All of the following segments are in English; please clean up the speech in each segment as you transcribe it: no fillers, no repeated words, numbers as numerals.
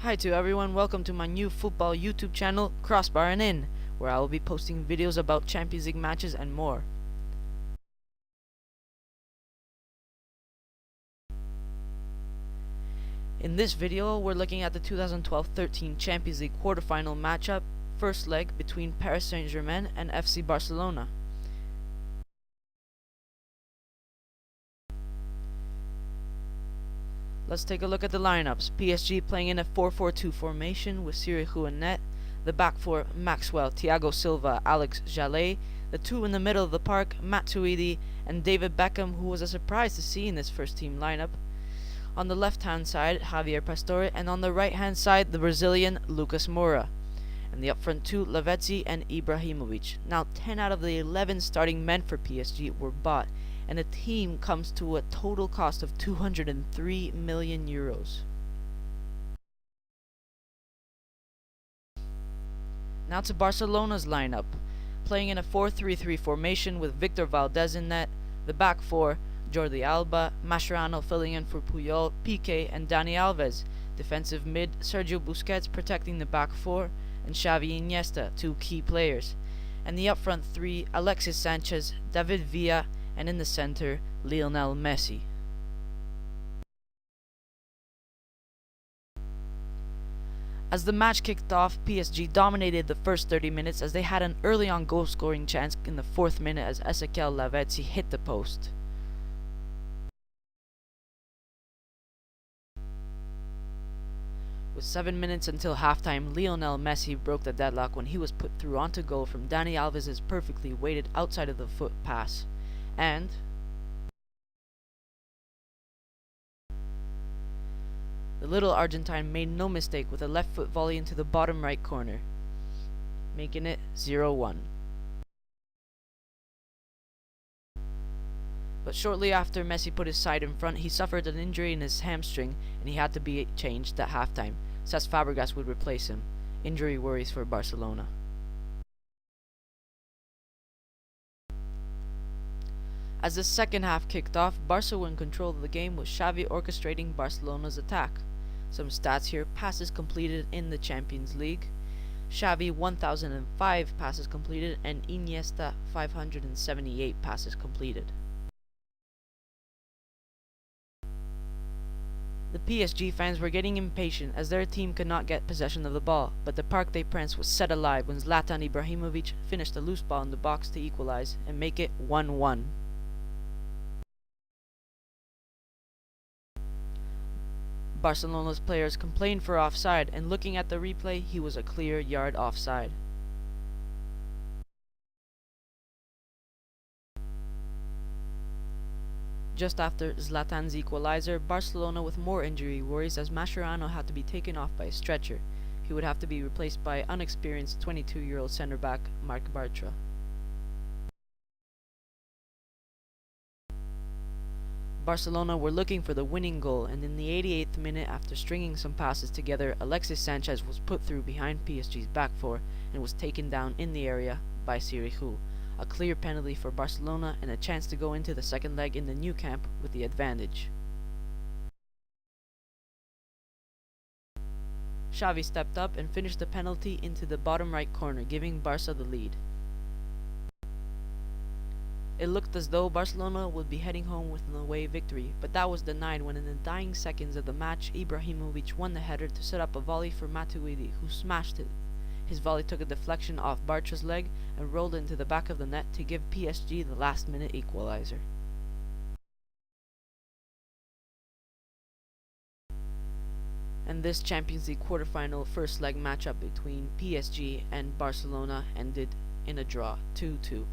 Hi to everyone, welcome to my new football YouTube channel, CrossbarandIn, where I will be posting videos about Champions League matches and more. In this video, we're looking at the 2012-13 Champions League quarterfinal matchup, first leg between Paris Saint-Germain and FC Barcelona. Let's take a look at the lineups. PSG playing in a 4-4-2 formation with Sirigu in net. The back four, Maxwell, Thiago Silva, Alex Jallet. The two in the middle of the park, Matuidi and David Beckham, who was a surprise to see in this first team lineup. On the left hand side, Javier Pastore, and on the right hand side, the Brazilian Lucas Moura. And the up front two, Lavezzi and Ibrahimovic. Now 10 out of the 11 starting men for PSG were bought, and the team comes to a total cost of 203 million euros. Now to Barcelona's lineup, playing in a 4-3-3 formation with Victor Valdez in net, the back four, Jordi Alba, Mascherano filling in for Puyol, Piqué and Dani Alves, defensive mid, Sergio Busquets protecting the back four, and Xavi Iniesta, two key players, and the up front three, Alexis Sanchez, David Villa, and in the center, Lionel Messi. As the match kicked off, PSG dominated the first 30 minutes as they had an early on goal scoring chance in the 4th minute as Ezequiel Lavezzi hit the post. With 7 minutes until halftime, Lionel Messi broke the deadlock when he was put through onto goal from Dani Alves' perfectly weighted outside of the foot pass. And the little Argentine made no mistake with a left foot volley into the bottom right corner, making it 0-1. But shortly after Messi put his side in front, he suffered an injury in his hamstring and he had to be changed at halftime. Cesc Fabregas would replace him. Injury worries for Barcelona. As the second half kicked off, Barca were in control of the game with Xavi orchestrating Barcelona's attack. Some stats here: passes completed in the Champions League. Xavi 1005 passes completed and Iniesta 578 passes completed. The PSG fans were getting impatient as their team could not get possession of the ball, but the Parc des Princes was set alive when Zlatan Ibrahimovic finished a loose ball in the box to equalize and make it 1-1. Barcelona's players complained for offside, and looking at the replay, he was a clear yard offside. Just after Zlatan's equalizer, Barcelona with more injury worries as Mascherano had to be taken off by a stretcher. He would have to be replaced by unexperienced 22-year-old centre-back Marc Bartra. Barcelona were looking for the winning goal, and in the 88th minute, after stringing some passes together, Alexis Sanchez was put through behind PSG's back four and was taken down in the area by Sirigu. A clear penalty for Barcelona and a chance to go into the second leg in the new camp with the advantage. Xavi stepped up and finished the penalty into the bottom right corner, giving Barca the lead. It looked as though Barcelona would be heading home with an away victory, but that was denied when in the dying seconds of the match, Ibrahimovic won the header to set up a volley for Matuidi, who smashed it. His volley took a deflection off Bartra's leg and rolled into the back of the net to give PSG the last-minute equalizer. And this Champions League quarterfinal first leg matchup between PSG and Barcelona ended in a draw, 2-2.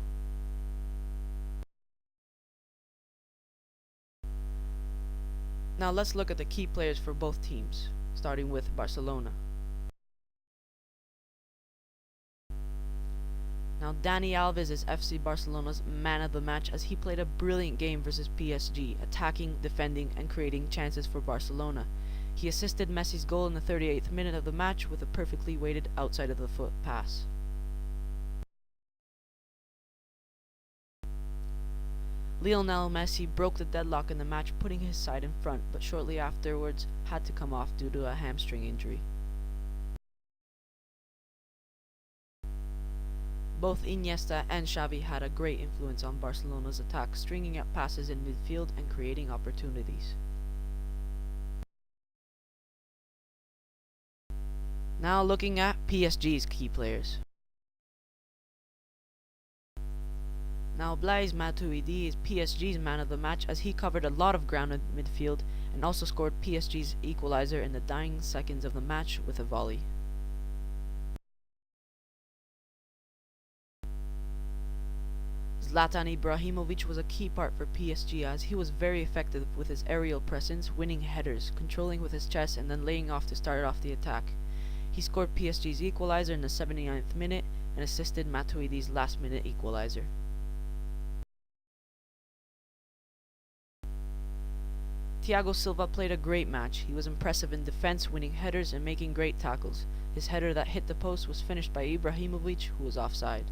Now let's look at the key players for both teams, starting with Barcelona. Now Dani Alves is FC Barcelona's man of the match as he played a brilliant game versus PSG, attacking, defending and creating chances for Barcelona. He assisted Messi's goal in the 38th minute of the match with a perfectly weighted outside of the foot pass. Lionel Messi broke the deadlock in the match, putting his side in front, but shortly afterwards had to come off due to a hamstring injury. Both Iniesta and Xavi had a great influence on Barcelona's attack, stringing up passes in midfield and creating opportunities. Now looking at PSG's key players. Now Blaise Matuidi is PSG's man of the match, as he covered a lot of ground in midfield and also scored PSG's equalizer in the dying seconds of the match with a volley. Zlatan Ibrahimovic was a key part for PSG, as he was very effective with his aerial presence, winning headers, controlling with his chest and then laying off to start off the attack. He scored PSG's equalizer in the 79th minute and assisted Matuidi's last minute equalizer. Thiago Silva played a great match. He was impressive in defense, winning headers and making great tackles. His header that hit the post was finished by Ibrahimovic, who was offside.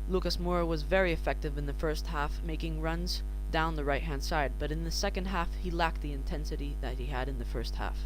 Lucas Moura was very effective in the first half, making runs down the right-hand side, but in the second half he lacked the intensity that he had in the first half.